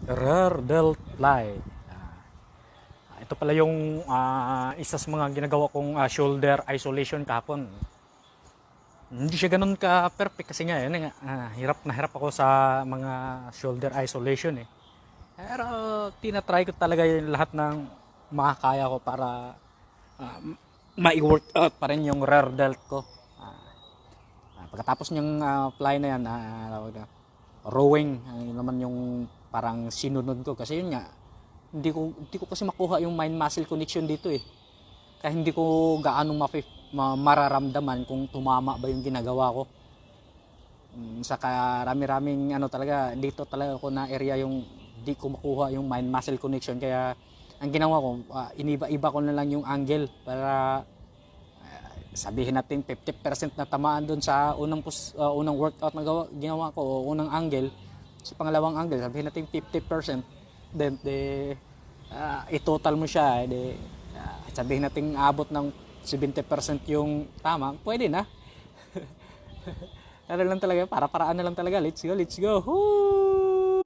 Rear delt fly. Ito pala yung isa sa mga ginagawa kong shoulder isolation kahapon. Hindi siya ganun ka perfect kasi nga yun, hirap na hirap ako sa mga shoulder isolation eh. Pero tinatry ko talaga yung lahat ng makakaya ko para ma-work out pa rin yung rear delt ko. Pagkatapos niyang fly na yan, rowing, yun naman yung parang sinunod ko kasi yun nga, hindi ko kasi makuha yung mind muscle connection dito eh. Kaya hindi ko gaano mararamdaman kung tumama ba yung ginagawa ko. Sa karami-raming talaga dito talaga ako na area yung di ko makuha yung mind muscle connection, kaya ang ginawa ko, iniba-iba ko na lang yung angle para sabihin natin 50% na tamaan doon sa unang workout na ginawa ko o unang angle. Sa pangalawang angle sabihin natin 50%, then i-total mo siya, sabihin natin abot ng 70% yung tama, pwede na. Ano lang talaga, para-paraan na lang talaga. Let's go, let's go. Woo!